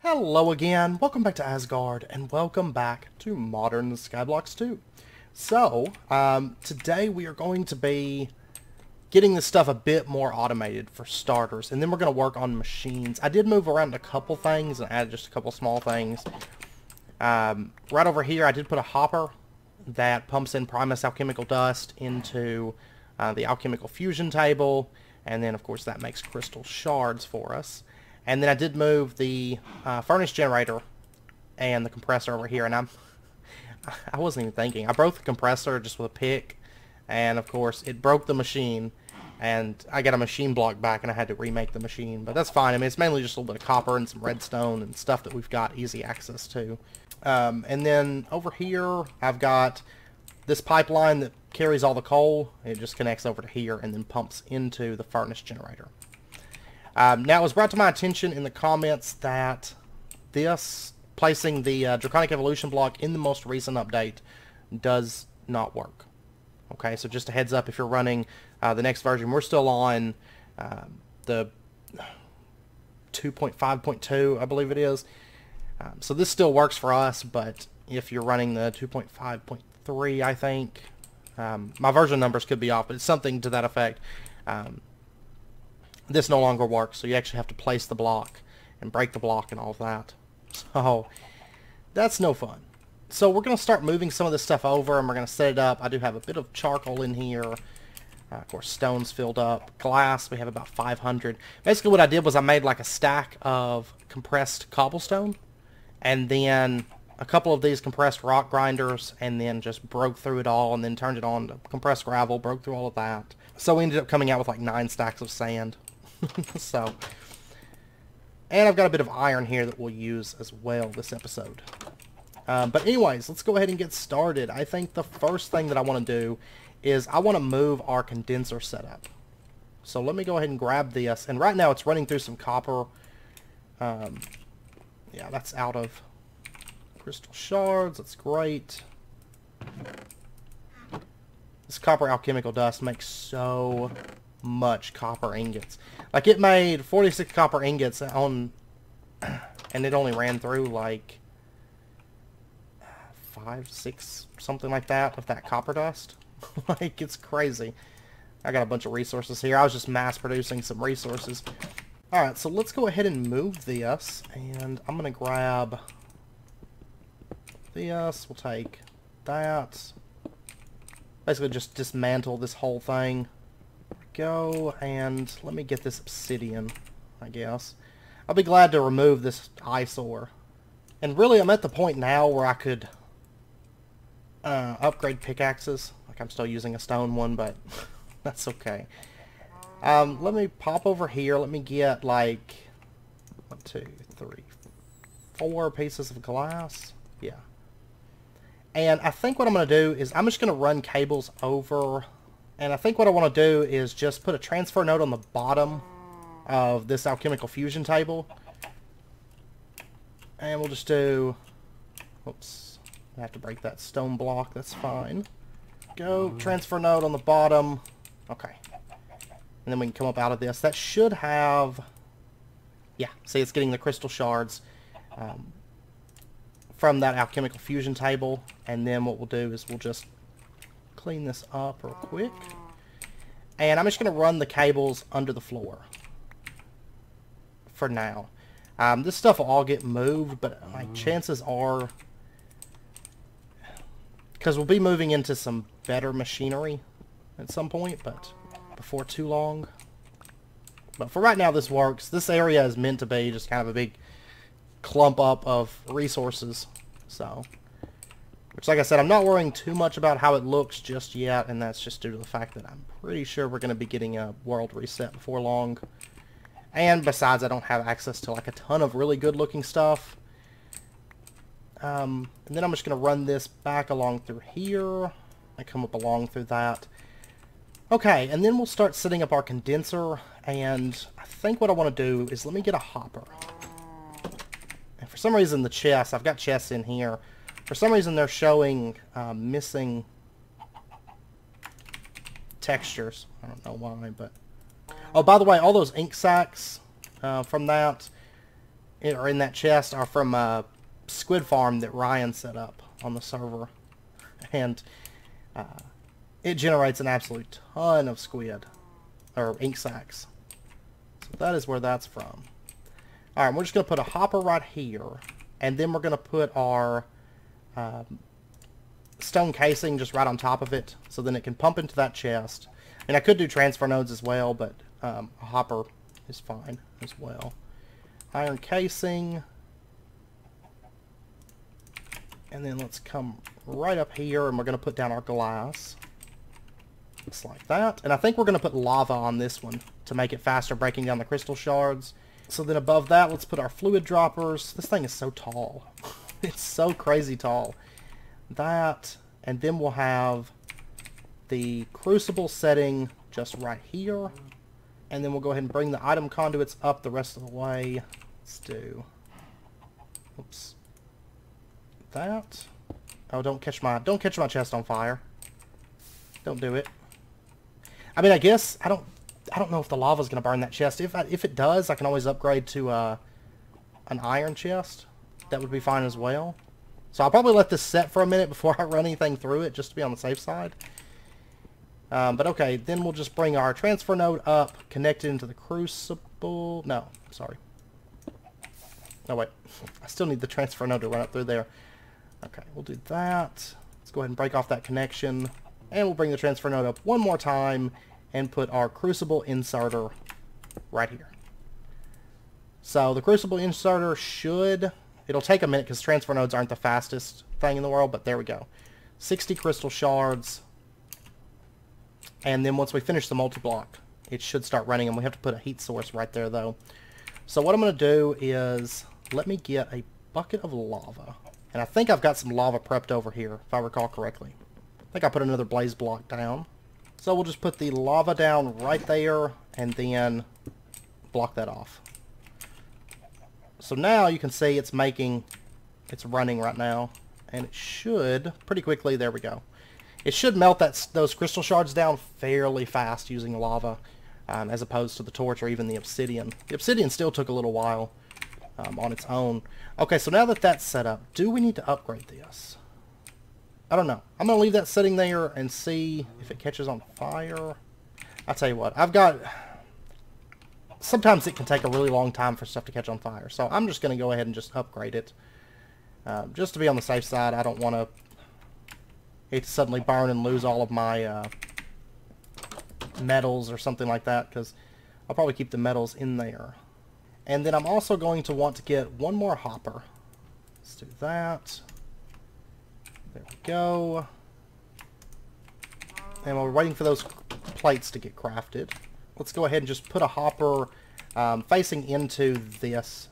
Hello again, welcome back to Asgard, and welcome back to Modern Skyblocks 2. So, today we are going to be getting this stuff a bit more automated for starters, and then we're going to work on machines. I did move around a couple things and add just a couple small things. Right over here I did put a hopper that pumps in Primus alchemical dust into the alchemical fusion table, and then of course that makes crystal shards for us. And then I did move the furnace generator and the compressor over here, and I wasn't even thinking. I broke the compressor just with a pick, and of course it broke the machine, and I got a machine block back and I had to remake the machine, but that's fine. I mean, it's mainly just a little bit of copper and some redstone and stuff that we've got easy access to. And then over here I've got this pipeline that carries all the coal. It just connects over to here and then pumps into the furnace generator. Now, it was brought to my attention in the comments that placing the Draconic Evolution block in the most recent update does not work. Okay, so just a heads up if you're running the next version. We're still on the 2.5.2, I believe it is. So this still works for us, but if you're running the 2.5.3, I think, my version numbers could be off, but it's something to that effect. This no longer works, so you actually have to place the block and break the block and all of that. So that's no fun. So we're going to start moving some of this stuff over, and we're going to set it up. I do have a bit of charcoal in here. Of course, stone's filled up. Glass, we have about 500. Basically what I did was I made like a stack of compressed cobblestone, and then a couple of these compressed rock grinders, and then just broke through it all, and then turned it on to compressed gravel, broke through all of that. So we ended up coming out with like 9 stacks of sand. So, and I've got a bit of iron here that we'll use as well this episode. But anyways, let's go ahead and get started. I think the first thing that I want to do is I want to move our condenser setup. So let me go ahead and grab this. And right now it's running through some copper. Yeah, that's out of crystal shards. That's great. This copper alchemical dust makes so much copper ingots. Like, it made 46 copper ingots on, and it only ran through like 5, 6, something like that of that copper dust. Like, it's crazy. I got a bunch of resources here. I was just mass producing some resources. Alright, so let's go ahead and move this, and I'm gonna grab this. We'll take that. Basically just dismantle this whole thing. Go, and let me get this obsidian, I guess. I'll be glad to remove this eyesore. And really, I'm at the point now where I could upgrade pickaxes. Like, I'm still using a stone one, but that's okay. Let me pop over here. Let me get like 1, 2, 3, 4 pieces of glass. Yeah. And I think what I'm going to do is I'm just going to run cables over. And I think what I want to do is just put a transfer node on the bottom of this alchemical fusion table. And we'll just do... Oops. I have to break that stone block. That's fine. Go. Transfer node on the bottom. Okay. And then we can come up out of this. That should have... Yeah. See, it's getting the crystal shards from that alchemical fusion table. And then what we'll do is we'll just clean this up real quick, and I'm just going to run the cables under the floor for now. This stuff will all get moved, but my chances are, because we'll be moving into some better machinery at some point, but before too long. But for right now, this works. This area is meant to be just kind of a big clump up of resources, so... Which, like I said, I'm not worrying too much about how it looks just yet, and that's just due to the fact that I'm pretty sure we're going to be getting a world reset before long. And besides, I don't have access to like a ton of really good looking stuff. And then I'm just going to run this back along through here. I come up along through that. Okay, and then we'll start setting up our condenser, and I think what I want to do is let me get a hopper. And for some reason the chests, I've got chests in here. For some reason, they're showing missing textures. I don't know why, but... Oh, by the way, all those ink sacs from that, or in that chest are from Squid Farm that Ryan set up on the server. And it generates an absolute ton of squid, or ink sacs. So that is where that's from. Alright, we're just going to put a hopper right here, and then we're going to put our stone casing just right on top of it, so then it can pump into that chest. And I could do transfer nodes as well, but a hopper is fine as well. Iron casing. And then let's come right up here, and we're going to put down our glass. Just like that. And I think we're going to put lava on this one to make it faster breaking down the crystal shards. So then above that, let's put our fluid droppers. This thing is so tall. It's so crazy tall. That, and then we'll have the crucible setting just right here. And then we'll go ahead and bring the item conduits up the rest of the way. Let's do... Oops. That. Oh, don't catch my chest on fire. Don't do it. I mean, I guess I don't know if the lava's gonna burn that chest. If it does, I can always upgrade to an iron chest. That would be fine as well. So I'll probably let this set for a minute before I run anything through it, just to be on the safe side. But okay, then we'll just bring our transfer node up, connect it into the crucible. No, sorry. No, wait. I still need the transfer node to run up through there. Okay, we'll do that. Let's go ahead and break off that connection. And we'll bring the transfer node up one more time and put our crucible inserter right here. So the crucible inserter should... It'll take a minute because transfer nodes aren't the fastest thing in the world, but there we go. 60 crystal shards. And then once we finish the multi-block, it should start running, and we have to put a heat source right there, though. So what I'm going to do is, let me get a bucket of lava. And I think I've got some lava prepped over here, if I recall correctly. I think I put another blaze block down. So we'll just put the lava down right there, and then block that off. So now you can see it's running right now. And it should, pretty quickly, there we go. It should melt those crystal shards down fairly fast using lava, as opposed to the torch or even the obsidian. The obsidian still took a little while on its own. Okay, so now that that's set up, do we need to upgrade this? I don't know. I'm going to leave that sitting there and see if it catches on fire. I'll tell you what, sometimes it can take a really long time for stuff to catch on fire, so I'm just going to go ahead and just upgrade it. Just to be on the safe side. I don't want it to suddenly burn and lose all of my metals or something like that, because I'll probably keep the metals in there. And then I'm also going to want to get one more hopper. Let's do that. There we go. And while we're waiting for those plates to get crafted, let's go ahead and just put a hopper facing into this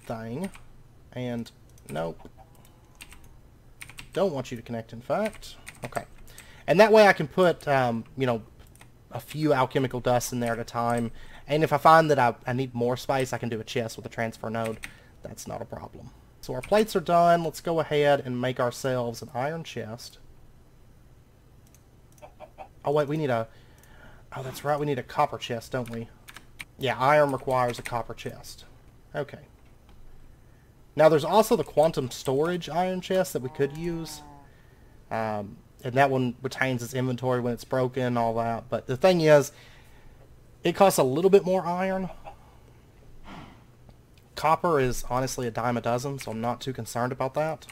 thing. And nope. Don't want you to connect, in fact. Okay. And that way I can put, you know, a few alchemical dusts in there at a time. And if I find that I need more space, I can do a chest with a transfer node. That's not a problem. So our plates are done. Let's go ahead and make ourselves an iron chest. Oh, wait, we need a... Oh, that's right. We need a copper chest, don't we? Yeah, iron requires a copper chest. Okay. Now, there's also the quantum storage iron chest that we could use. And that one retains its inventory when it's broken, all that. But the thing is, it costs a little bit more iron. Copper is honestly a dime a dozen, so I'm not too concerned about that.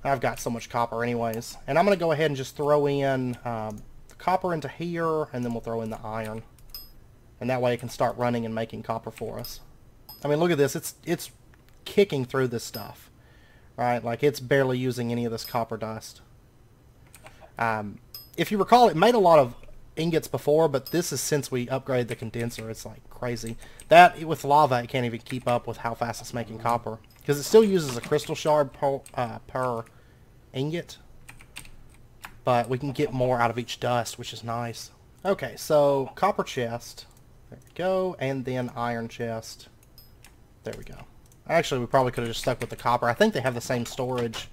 I've got so much copper anyways. And I'm going to go ahead and just throw in the copper into here, and then we'll throw in the iron. And that way it can start running and making copper for us. I mean, look at this. It's kicking through this stuff. Right? Like, it's barely using any of this copper dust. If you recall, it made a lot of ingots before, but this is since we upgraded the condenser. It's like crazy. That, with lava, it can't even keep up with how fast it's making copper. Because it still uses a crystal shard per ingot. But we can get more out of each dust, which is nice. Okay, so copper chest. There we go. And then iron chest. There we go. Actually, we probably could have just stuck with the copper. I think they have the same storage.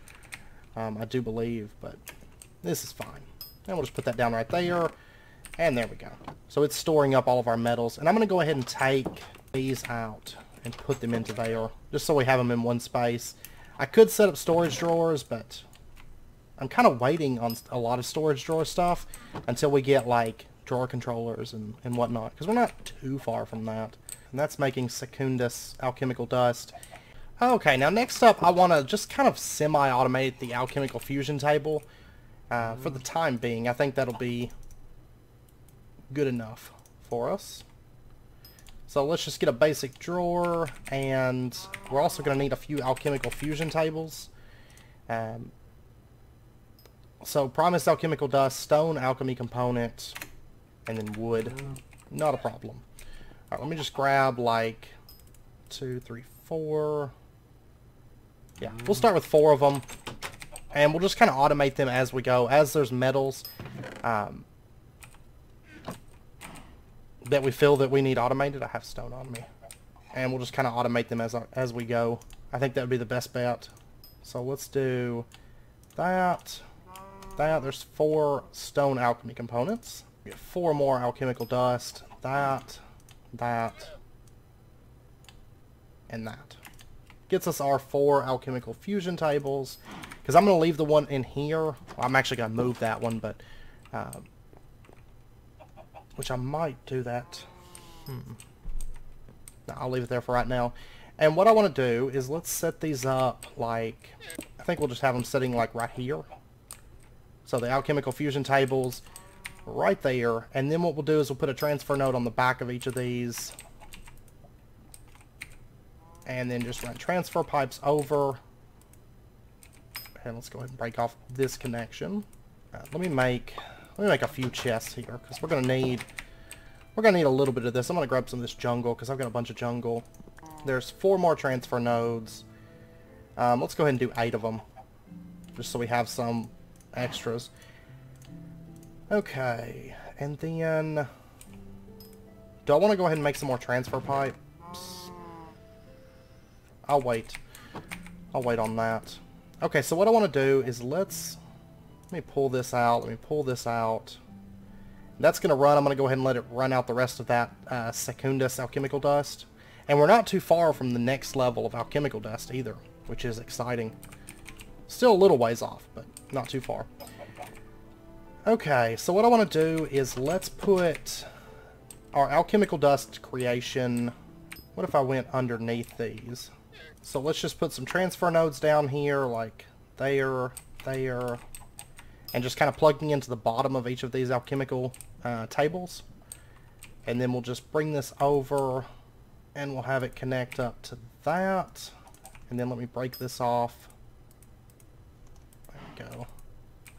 I do believe, but this is fine. And we'll just put that down right there. And there we go. So it's storing up all of our metals. And I'm going to go ahead and take these out and put them into there, just so we have them in one space. I could set up storage drawers, but I'm kind of waiting on a lot of storage drawer stuff until we get like drawer controllers and whatnot, because we're not too far from that. And that's making Secundus alchemical dust. Okay, now next up I want to just kind of semi-automate the alchemical fusion table. For the time being, I think that'll be good enough for us. So let's just get a basic drawer, and we're also going to need a few alchemical fusion tables. So Primus alchemical dust, stone alchemy component, and then wood. Not a problem. Alright, let me just grab like 2, 3, 4. Yeah, we'll start with 4 of them. And we'll just kind of automate them as we go. As there's metals that we feel that we need automated. I have stone on me. And we'll just kind of automate them as we go. I think that would be the best bet. So let's do that. There's 4 stone alchemy components. We have 4 more alchemical dust. That, and that. Gets us our 4 alchemical fusion tables. Because I'm going to leave the one in here. Well, I'm actually going to move that one, but which I might do that. No, I'll leave it there for right now. And what I want to do is let's set these up like, I think we'll just have them sitting like right here. So the alchemical fusion tables right there. And then what we'll do is we'll put a transfer node on the back of each of these. And then just run transfer pipes over. And let's go ahead and break off this connection. Let me make a few chests here, because we're gonna need a little bit of this. I'm gonna grab some of this jungle because I've got a bunch of jungle. There's 4 more transfer nodes. Let's go ahead and do 8 of them, just so we have some extras. Okay, and then do I want to go ahead and make some more transfer pipes? I'll wait on that. Okay, so what I want to do is let me pull this out. Let me pull this out. That's going to run. I'm going to go ahead and let it run out the rest of that Secundus alchemical dust. And we're not too far from the next level of alchemical dust either, which is exciting. Still a little ways off, but not too far. Okay, so what I want to do is let's put our alchemical dust creation. What if I went underneath these? So let's just put some transfer nodes down here, like there, and just kind of plugging into the bottom of each of these alchemical tables. And then we'll just bring this over, and we'll have it connect up to that. And then let me break this off. There we go.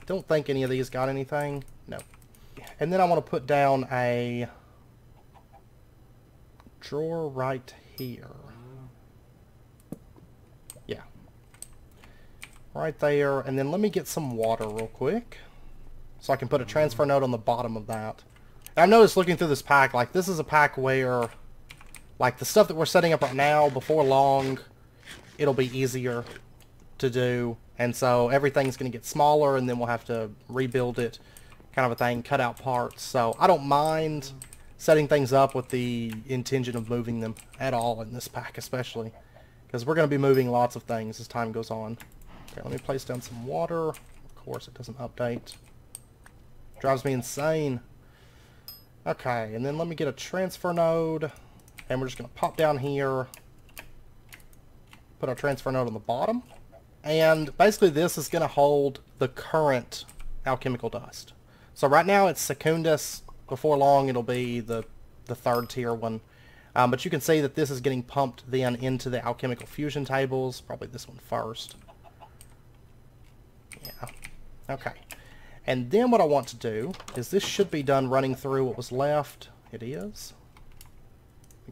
I don't think any of these got anything. No. And then I want to put down a drawer right here. Yeah. Right there. And then let me get some water real quick, so I can put a transfer node on the bottom of that. And I've noticed looking through this pack, like this is a pack where, like the stuff that we're setting up right now, before long, it'll be easier to do. And so everything's going to get smaller, and then we'll have to rebuild it, kind of a thing, cut out parts. So I don't mind setting things up with the intention of moving them at all in this pack, especially, because we're going to be moving lots of things as time goes on. Okay, let me place down some water. Of course, it doesn't update. Drives me insane. Okay, and then let me get a transfer node, and we're just going to pop down here, put our transfer node on the bottom. And basically this is going to hold the current alchemical dust. So right now it's Secundus. Before long it'll be the 3rd tier one. But you can see that this is getting pumped then into the alchemical fusion tables. Probably this one first. Yeah. Okay. And then what I want to do is this should be done running through what was left. It is.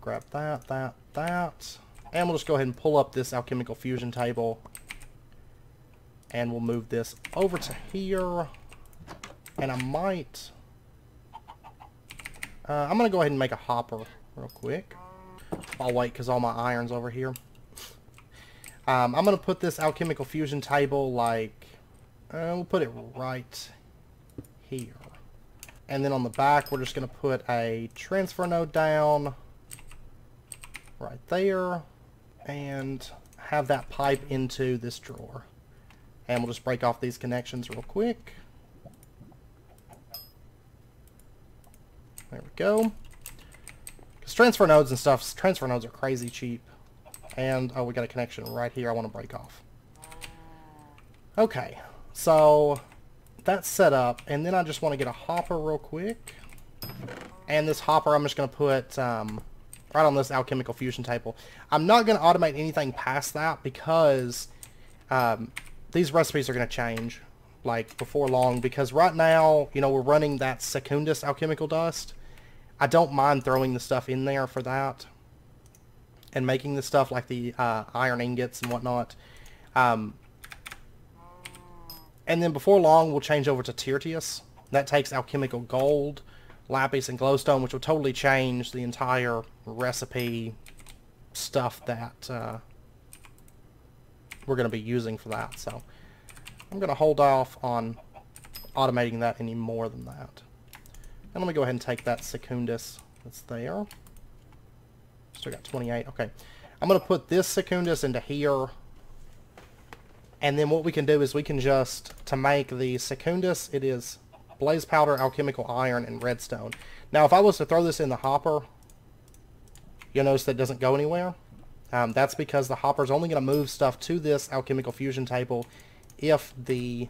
Grab that, that. And we'll just go ahead and pull up this alchemical fusion table. And we'll move this over to here. And I might... I'm going to go ahead and make a hopper real quick. I'll wait because all my iron's over here. I'm going to put this alchemical fusion table like... we'll put it right here. And then on the back we're just going to put a transfer node down. right there, and have that pipe into this drawer. And we'll just break off these connections real quick. There we go. Because transfer nodes and stuff, transfer nodes are crazy cheap. And, oh, we got a connection right here I want to break off. Okay, so that's set up, and then I just want to get a hopper real quick. And this hopper I'm just going to put right on this alchemical fusion table. I'm not going to automate anything past that because these recipes are going to change like before long, because right now, you know, we're running that Secundus alchemical dust. I don't mind throwing the stuff in there for that and making the stuff like the iron ingots and whatnot. And then before long, we'll change over to Tertius. That takes alchemical gold, lapis, and glowstone, which will totally change the entire recipe stuff that we're going to be using for that. So I'm going to hold off on automating that any more than that. And let me go ahead and take that Secundus that's there. Still got 28. Okay. I'm going to put this Secundus into here. And then what we can do is we can just, to make the Secundus, it is blaze powder, alchemical iron, and redstone. Now, if I was to throw this in the hopper, you'll notice that it doesn't go anywhere. That's because the hopper is only going to move stuff to this alchemical fusion table if the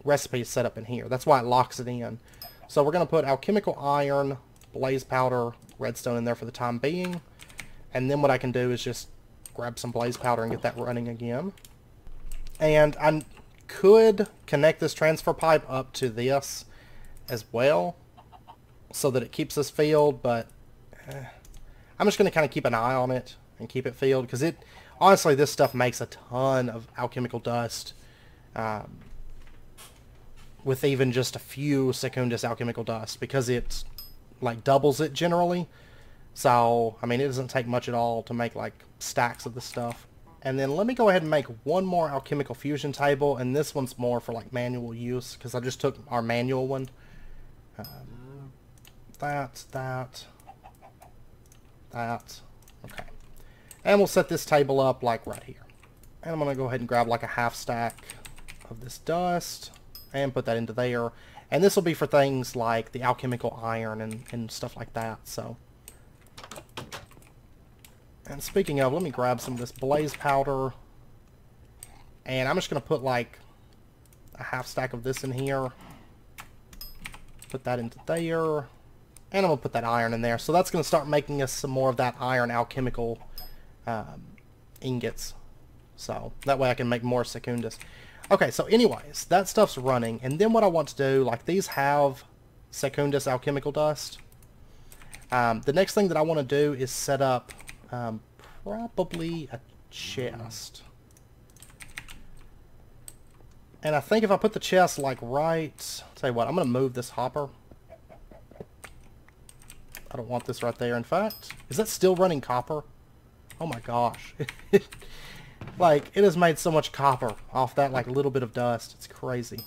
recipe is set up in here. That's why it locks it in. So we're going to put alchemical iron, blaze powder, redstone in there for the time being. And then what I can do is just grab some blaze powder and get that running again. And I could connect this transfer pipe up to this as well so that it keeps this filled, but I'm just going to kind of keep an eye on it and keep it filled, because it, honestly, this stuff makes a ton of alchemical dust with even just a few Secundus alchemical dust, because it like doubles it generally. So, I mean, it doesn't take much at all to make like stacks of this stuff. And then let me go ahead and make one more alchemical fusion table, and this one's more for like manual use, because I just took our manual one. That. Okay. And we'll set this table up like right here. And I'm going to go ahead and grab like a half stack of this dust and put that into there. And this will be for things like the alchemical iron and stuff like that. So, and speaking of, let me grab some of this blaze powder. And I'm just going to put like a half stack of this in here. Put that into there. And I'm going to put that iron in there. So that's going to start making us some more of that iron alchemical ingots. So that way I can make more Secundus. Okay, so anyways, that stuff's running. And then what I want to do, like these have Secundus alchemical dust. The next thing that I want to do is set up probably a chest. And I think if I put the chest like right, tell you what, I'm going to move this hopper. I don't want this right there. In fact, is that still running copper? Oh my gosh. Like, it has made so much copper off that like little bit of dust. It's crazy.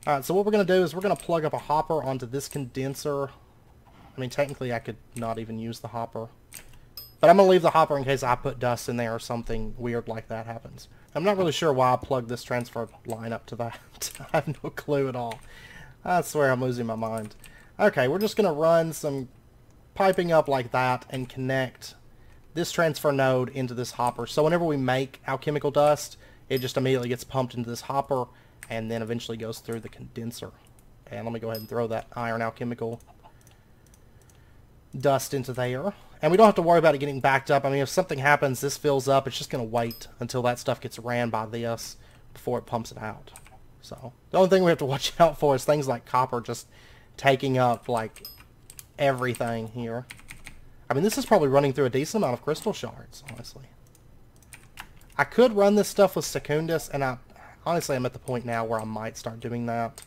Alright, so what we're going to do is we're going to plug up a hopper onto this condenser. I mean, technically I could not even use the hopper. But I'm going to leave the hopper in case I put dust in there or something weird like that happens. I'm not really sure why I plugged this transfer line up to that. I have no clue at all. I swear I'm losing my mind. Okay, we're just going to run some piping up like that and connect this transfer node into this hopper. So whenever we make alchemical dust, it just immediately gets pumped into this hopper and then eventually goes through the condenser. And let me go ahead and throw that iron alchemical dust into there. And we don't have to worry about it getting backed up. I mean, if something happens, this fills up, it's just going to wait until that stuff gets ran by this before it pumps it out. So the only thing we have to watch out for is things like copper just taking up like everything here. I mean, this is probably running through a decent amount of crystal shards, honestly. I could run this stuff with Secundus, and honestly I'm at the point now where I might start doing that.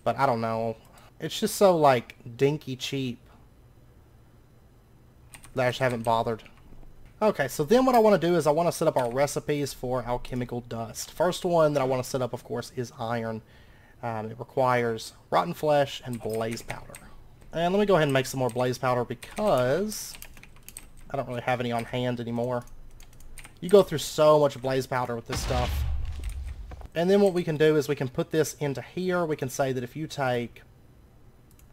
But I don't know. It's just so like dinky cheap that I just haven't bothered. Okay, so then what I want to do is I want to set up our recipes for alchemical dust. First one that I want to set up, of course, is iron. It requires rotten flesh and blaze powder. And let me go ahead and make some more blaze powder because I don't really have any on hand anymore. You go through so much blaze powder with this stuff. And then what we can do is we can put this into here. We can say that if you take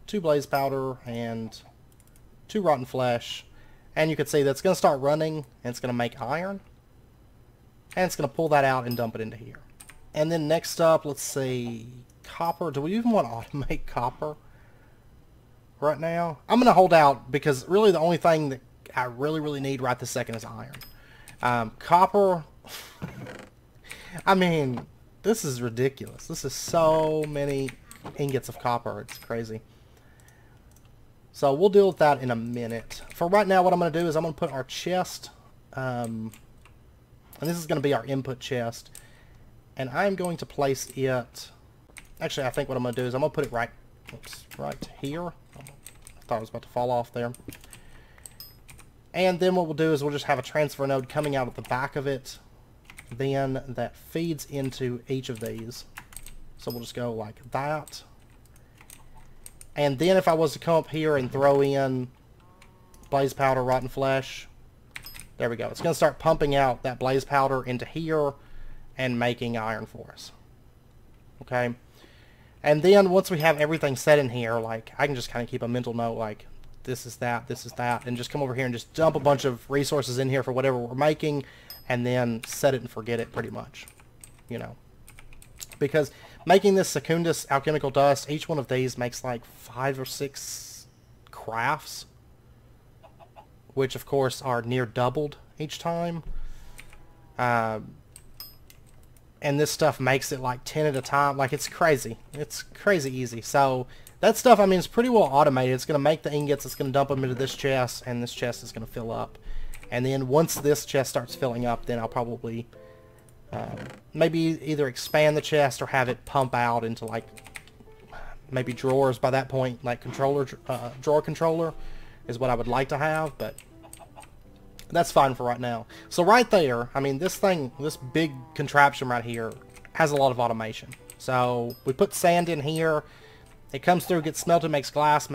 2 blaze powder and 2 rotten flesh, and you can see that's going to start running, and it's going to make iron. And it's going to pull that out and dump it into here. And then next up, let's see, copper. Do we even want to automate copper right now? I'm going to hold out because really the only thing that I really need right this second is iron. Copper, I mean, this is ridiculous. This is so many ingots of copper. It's crazy. So we'll deal with that in a minute. For right now, what I'm going to do is I'm going to put our chest, and this is going to be our input chest, and I'm going to place it, actually I think what I'm going to do is I'm going to put it right here. I thought it was about to fall off there. And then what we'll do is we'll just have a transfer node coming out of the back of it, then that feeds into each of these. So we'll just go like that. And then if I was to come up here and throw in blaze powder, rotten flesh, there we go. It's going to start pumping out that blaze powder into here and making iron for us. Okay. And then once we have everything set in here, like I can just kind of keep a mental note like this is that, and just come over here and just dump a bunch of resources in here for whatever we're making, and then set it and forget it pretty much. You know. Because making this Secundus alchemical dust, each one of these makes like 5 or 6 crafts, which of course are near doubled each time. And this stuff makes it like 10 at a time. Like, it's crazy. It's crazy easy. So that stuff, I mean, it's pretty well automated. It's going to make the ingots, it's going to dump them into this chest, and this chest is going to fill up. And then once this chest starts filling up, then I'll probably maybe either expand the chest or have it pump out into like maybe drawers by that point, like drawer controller is what I would like to have, but that's fine for right now. So right there, I mean, this big contraption right here has a lot of automation. So we put sand in here, it comes through, gets smelted, makes glass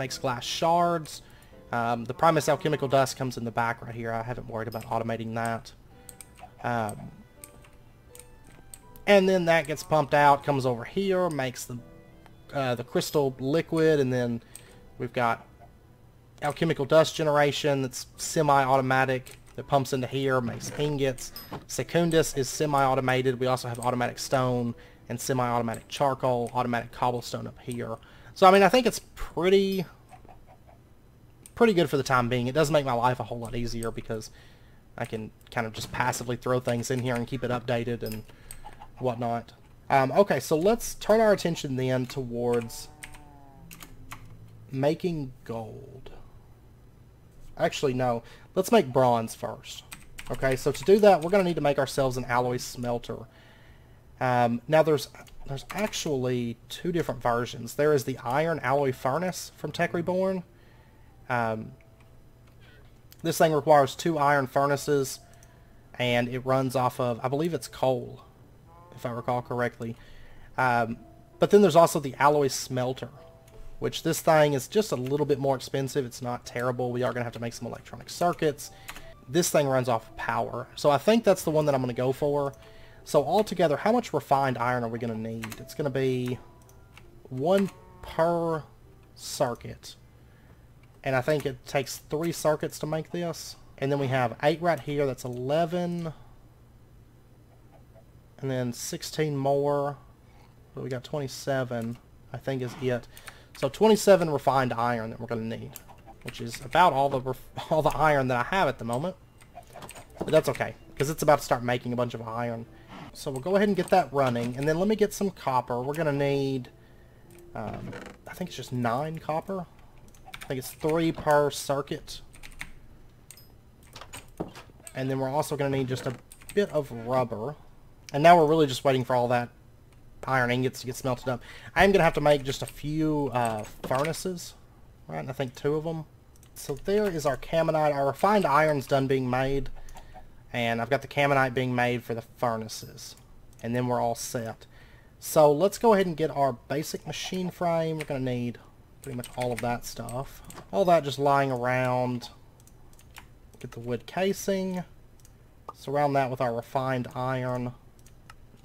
shards. The Primus alchemical dust comes in the back right here. I haven't worried about automating that. And then that gets pumped out, comes over here, makes the crystal liquid, and then we've got alchemical dust generation that's semi-automatic that pumps into here, makes ingots. Secundus is semi-automated. We also have automatic stone and semi-automatic charcoal, automatic cobblestone up here. So I mean, I think it's pretty good for the time being. It does make my life a whole lot easier because I can kind of just passively throw things in here and keep it updated and whatnot. Okay, so let's turn our attention then towards making gold. Actually, no. Let's make bronze first. Okay, so to do that, we're going to need to make ourselves an alloy smelter. Now, there's actually 2 different versions. There is the iron alloy furnace from Tech Reborn. This thing requires 2 iron furnaces, and it runs off of, I believe it's coal, if I recall correctly. But then there's also the alloy smelter, which this thing is just a little bit more expensive. It's not terrible. We are going to have to make some electronic circuits. This thing runs off of power. So I think that's the one that I'm going to go for. So altogether, how much refined iron are we going to need? It's going to be 1 per circuit. And I think it takes 3 circuits to make this. And then we have 8 right here. That's 11. And then 16 more. But we got 27, I think is it. So 27 refined iron that we're going to need, which is about all the iron that I have at the moment. But that's okay, because it's about to start making a bunch of iron. So we'll go ahead and get that running, and then let me get some copper. We're going to need, I think it's just 9 copper. I think it's 3 per circuit. And then we're also going to need just a bit of rubber. And now we're really just waiting for all that iron ingots to get smelted up. I am going to have to make just a few furnaces, right? And I think 2 of them. So there is our caminite. Our refined iron's done being made. And I've got the caminite being made for the furnaces. And then we're all set. So let's go ahead and get our basic machine frame. We're going to need pretty much all of that stuff. All that just lying around. Get the wood casing. Surround that with our refined iron.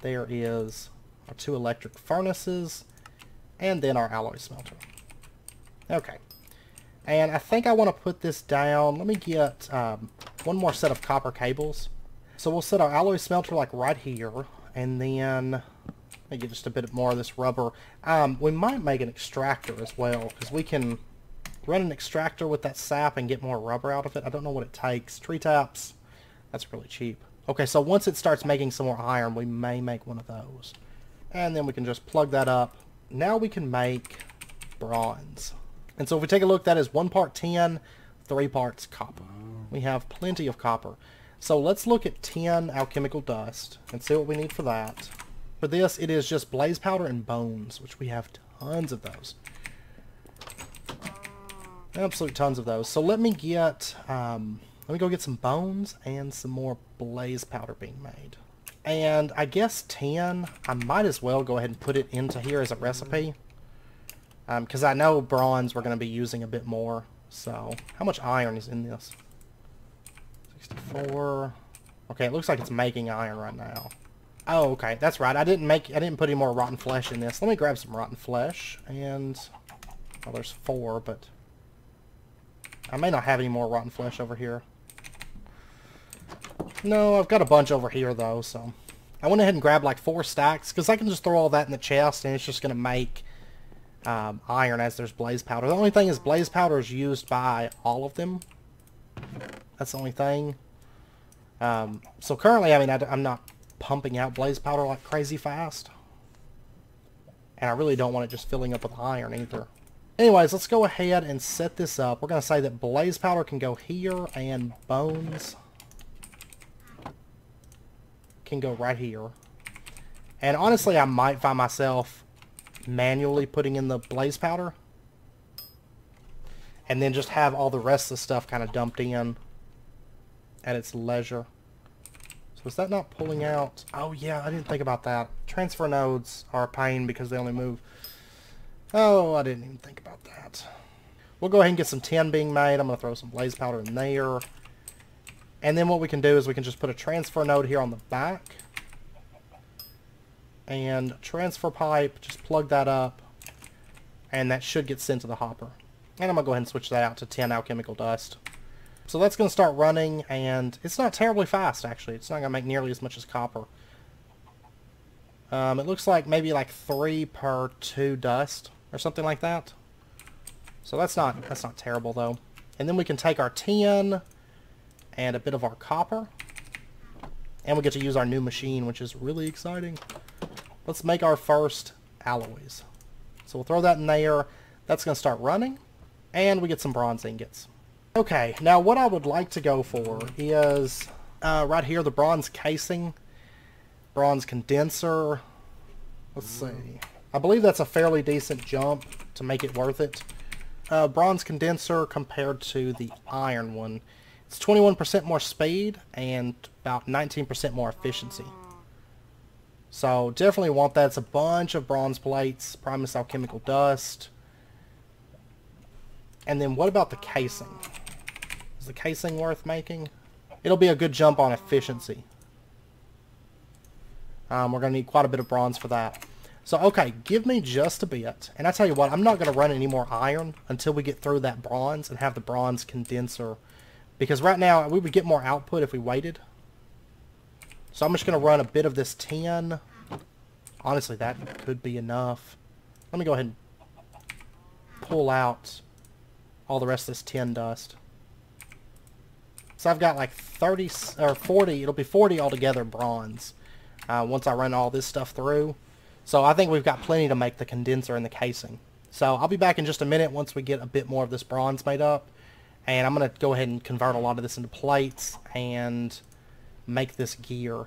There is our 2 electric furnaces. And then our alloy smelter. Okay. And I think I want to put this down. Let me get one more set of copper cables. So we'll set our alloy smelter like right here. And then let me get just a bit more of this rubber. We might make an extractor as well, because we can run an extractor with that sap and get more rubber out of it. I don't know what it takes. Tree taps. That's really cheap. Okay, so once it starts making some more iron, we may make one of those. And then we can just plug that up. Now we can make bronze. And so if we take a look, that is 1 part tin, 3 parts copper. We have plenty of copper. So let's look at tin alchemical dust and see what we need for that. For this, it is just blaze powder and bones, which we have tons of those. Absolute tons of those. So let me get, let me go get some bones and some more blaze powder being made. And I guess tin, I might as well go ahead and put it into here as a recipe. Because I know bronze we're going to be using a bit more. So, how much iron is in this? 64. Okay, it looks like it's making iron right now. Oh, okay, that's right. I didn't put any more rotten flesh in this. Let me grab some rotten flesh. And, well, there's 4, but I may not have any more rotten flesh over here. No, I've got a bunch over here, though, so I went ahead and grabbed like 4 stacks, because I can just throw all that in the chest, and it's just going to make iron as there's blaze powder. The only thing is blaze powder is used by all of them. That's the only thing. So currently, I mean, I'm not pumping out blaze powder like crazy fast. And I really don't want it just filling up with iron either. Anyways, let's go ahead and set this up. We're going to say that blaze powder can go here, and bones can go right here. And honestly, I might find myself manually putting in the blaze powder and then just have all the rest of the stuff kind of dumped in at its leisure. So is that not pulling out? Oh yeah, I didn't think about that. Transfer nodes are a pain because they only move. Oh, I didn't even think about that. We'll go ahead and get some tin being made. I'm going to throw some blaze powder in there. And then what we can do is we can just put a transfer node here on the back. And transfer pipe, just plug that up. And that should get sent to the hopper. And I'm going to go ahead and switch that out to tin alchemical dust. So that's going to start running, and it's not terribly fast, actually. It's not going to make nearly as much as copper. It looks like maybe like 3 per 2 dust, or something like that. So that's not terrible, though. And then we can take our tin and a bit of our copper. And we get to use our new machine, which is really exciting. Let's make our first alloys. So we'll throw that in there. That's going to start running. And we get some bronze ingots. Okay, now what I would like to go for is right here, the bronze casing, bronze condenser. Let's see. I believe that's a fairly decent jump to make it worth it. Bronze condenser compared to the iron one. It's 21% more speed and about 19% more efficiency. So definitely want that. It's a bunch of bronze plates, Primus alchemical dust. And then what about the casing? Is the casing worth making? It'll be a good jump on efficiency. We're going to need quite a bit of bronze for that. So, okay, give me just a bit. And I tell you what, I'm not going to run any more iron until we get through that bronze and have the bronze condenser. Because right now, we would get more output if we waited. So I'm just going to run a bit of this tin. Honestly, that could be enough. Let me go ahead and pull out all the rest of this tin dust. So I've got like 30 or 40, it'll be 40 altogether bronze once I run all this stuff through. So I think we've got plenty to make the condenser and the casing. So I'll be back in just a minute once we get a bit more of this bronze made up. And I'm going to go ahead and convert a lot of this into plates and make this gear,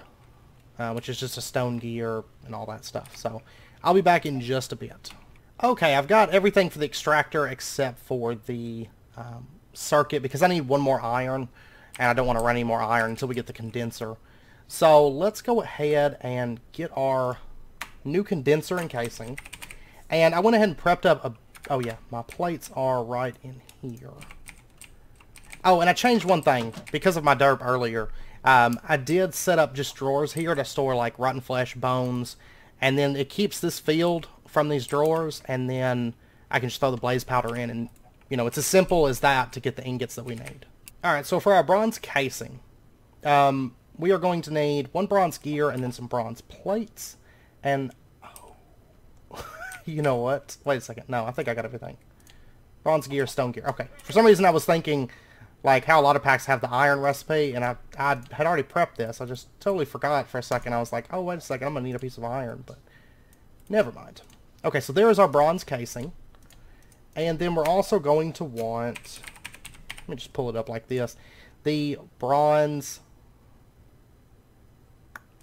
which is just a stone gear and all that stuff. So I'll be back in just a bit. Okay, I've got everything for the extractor except for the circuit because I need one more iron and I don't want to run any more iron until we get the condenser. So let's go ahead and get our new condenser and casing. And I went ahead and prepped up Oh yeah, my plates are right in here. Oh, and I changed one thing because of my derp earlier. I did set up just drawers here to store like rotten flesh, bones, and then it keeps this field from these drawers, and then I can just throw the blaze powder in, and you know, it's as simple as that to get the ingots that we need. Alright, so for our bronze casing, we are going to need 1 bronze gear and then some bronze plates, and you know what? Wait a second. No, I think I got everything. Bronze gear, stone gear. Okay. For some reason I was thinking like how a lot of packs have the iron recipe, and I had already prepped this. I just totally forgot for a second. I was like, oh, wait a second, I'm going to need a piece of iron, but never mind. Okay, so there is our bronze casing. And then we're also going to want, let me just pull it up like this, the bronze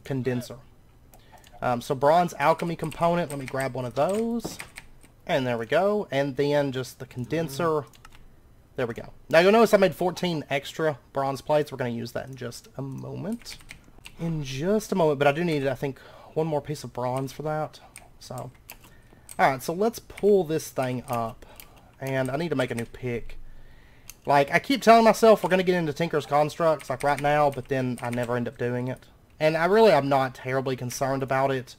condenser. So bronze alchemy component, let me grab one of those. And there we go. And then just the condenser. There we go. Now you'll notice I made 14 extra bronze plates. We're going to use that in just a moment. But I do need, I think, 1 more piece of bronze for that. So, alright, so let's pull this thing up. And I need to make a new pick. Like, I keep telling myself we're going to get into Tinker's Constructs, like right now, but then I never end up doing it. And I'm not terribly concerned about it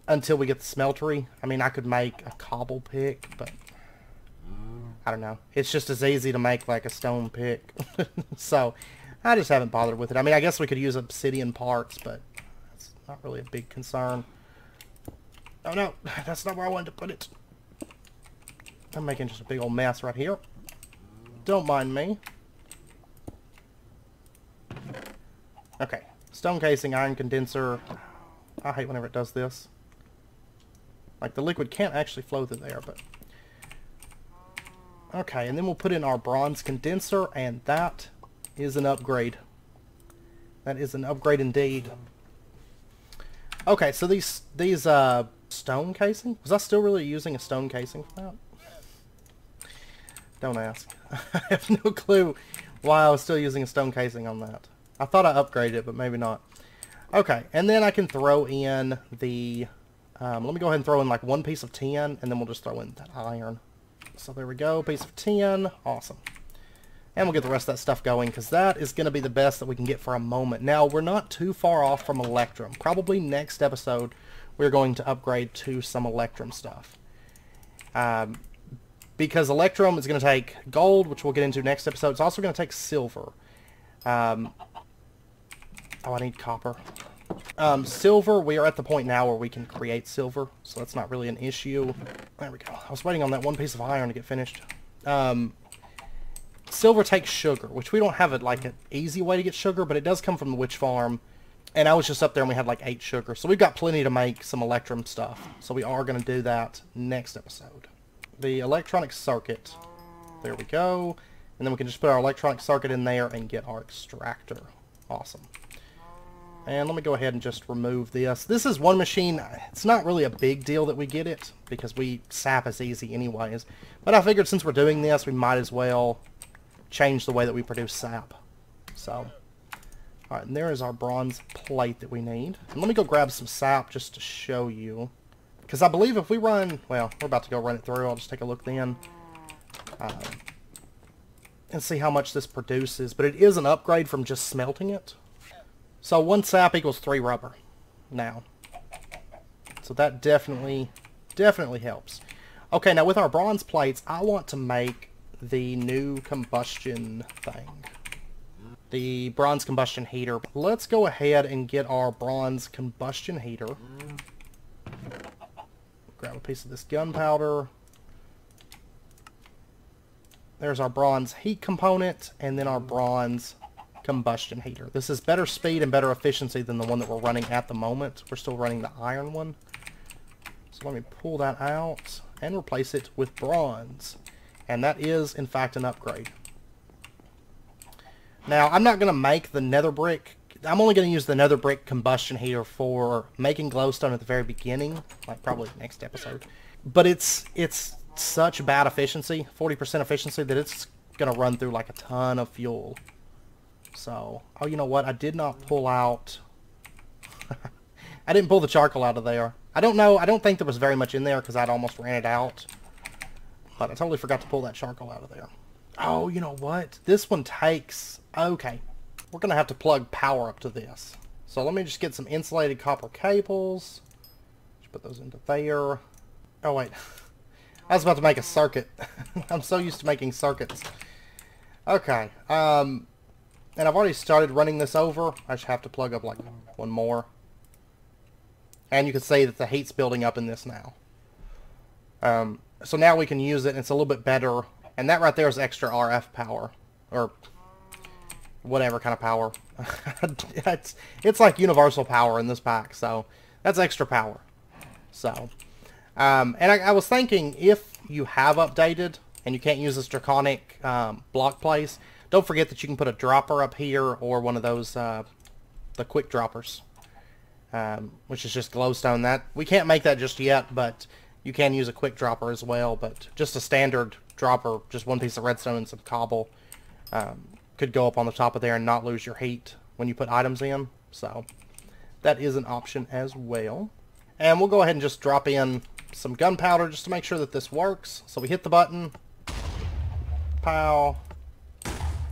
until we get the smeltery. I mean, I could make a cobble pick, but I don't know. It's just as easy to make like a stone pick. So, I just haven't bothered with it. I mean, I guess we could use obsidian parts, but that's not really a big concern. Oh no, that's not where I wanted to put it. I'm making just a big old mess right here. Don't mind me. Okay. Stone casing, iron condenser. I hate whenever it does this. Like, the liquid can't actually flow through there, but... Okay, and then we'll put in our bronze condenser, and that is an upgrade. That is an upgrade indeed. Okay, so these stone casing? Was I still really using a stone casing for that? Don't ask. I have no clue why I was still using a stone casing on that. I thought I upgraded it, but maybe not. Okay, and then I can throw in the... let me go ahead and throw in like 1 piece of tin, and then we'll just throw in that iron. So there we go, piece of tin. Awesome. And we'll get the rest of that stuff going, because that is going to be the best that we can get for a moment. Now, we're not too far off from Electrum. Probably next episode, we're going to upgrade to some Electrum stuff. Because Electrum is going to take gold, which we'll get into next episode. It's also going to take silver. Oh, I need copper. Silver, we are at the point now where we can create silver, so that's not really an issue. There we go. I was waiting on that 1 piece of iron to get finished. Silver takes sugar, which we don't have like an easy way to get sugar, but it does come from the witch farm. And I was just up there and we had like 8 sugar. So we've got plenty to make some Electrum stuff. So we are going to do that next episode. The electronic circuit. There we go. And then we can just put our electronic circuit in there and get our extractor. Awesome. And let me go ahead and just remove this. This is one machine. It's not really a big deal that we get it, because sap is easy anyways. But I figured since we're doing this, we might as well change the way that we produce sap. So, alright, and there is our bronze plate that we need. And let me go grab some sap just to show you. Because I believe if we run, well, we're about to go run it through. I'll just take a look then. And see how much this produces. But it is an upgrade from just smelting it. So 1 sap equals 3 rubber now. So that definitely helps. Okay, now with our bronze plates, I want to make the new combustion thing. The bronze combustion heater. Let's go ahead and get our bronze combustion heater. Grab a piece of this gunpowder. There's our bronze heat component, and then our bronze combustion heater. This is better speed and better efficiency than the one that we're running at the moment. We're still running the iron one. So let me pull that out and replace it with bronze. And that is, in fact, an upgrade. Now, I'm not going to make the nether brick. I'm only going to use the nether brick combustion heater for making glowstone at the very beginning, like probably next episode. But it's such bad efficiency, 40% efficiency, that it's going to run through like a ton of fuel. So, oh, you know what? I did not pull out... I didn't pull the charcoal out of there. I don't know. I don't think there was very much in there because I'd almost ran it out. But I totally forgot to pull that charcoal out of there. Oh, you know what? This one takes... Okay. We're going to have to plug power up to this. So let me just get some insulated copper cables. Just put those into there. Oh, wait. I was about to make a circuit. I'm so used to making circuits. Okay. And I've already started running this over. I just have to plug up like one more. And you can see that the heat's building up in this now. So now we can use it, and it's a little bit better. And that right there is extra RF power. Or whatever kind of power. it's like universal power in this pack, so that's extra power. So, and I was thinking, if you have updated and you can't use this draconic block place, don't forget that you can put a dropper up here, or one of those the quick droppers, which is just glowstone. That we can't make that just yet, but you can use a quick dropper as well. But just a standard dropper, just one piece of redstone and some cobble, could go up on the top of there and not lose your heat when you put items in. So that is an option as well. And we'll go ahead and just drop in some gunpowder just to make sure that this works. So we hit the button. Pow.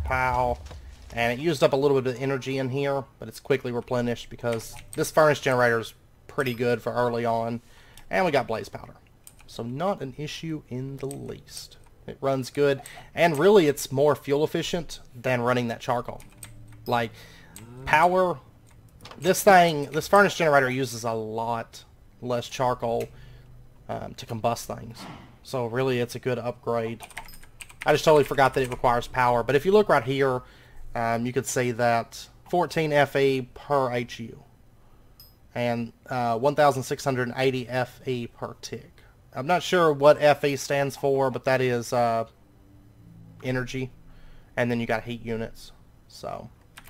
Pow. And it used up a little bit of energy in here, but it's quickly replenished because this furnace generator is pretty good for early on. And we got blaze powder. So not an issue in the least. It runs good, and really it's more fuel efficient than running that charcoal. Like, power, this furnace generator uses a lot less charcoal to combust things. So really it's a good upgrade. I just totally forgot that it requires power, but if you look right here, you can see that 14 FE per HU and 1,680 FE per tick. I'm not sure what FE stands for, but that is energy. And then you got heat units. So,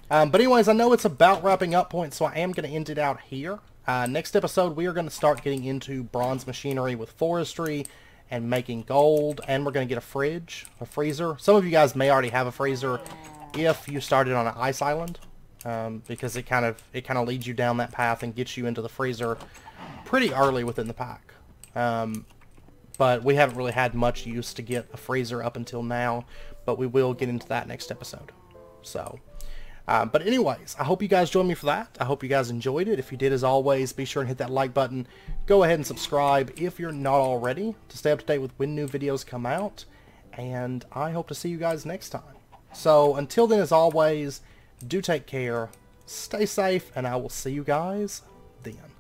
but anyways, I know it's about wrapping up point, so I am going to end it out here. Next episode, we are going to start getting into bronze machinery with forestry and making gold. And we're going to get a fridge, a freezer. Some of you guys may already have a freezer if you started on an ice island. Because it kind of leads you down that path and gets you into the freezer pretty early within the pack. But we haven't really had much use to get a freezer up until now, but we will get into that next episode. So, but anyways, I hope you guys joined me for that. I hope you guys enjoyed it. If you did, as always, be sure and hit that like button. Go ahead and subscribe if you're not already to stay up to date with when new videos come out. And I hope to see you guys next time. So until then, as always, do take care, stay safe, and I will see you guys then.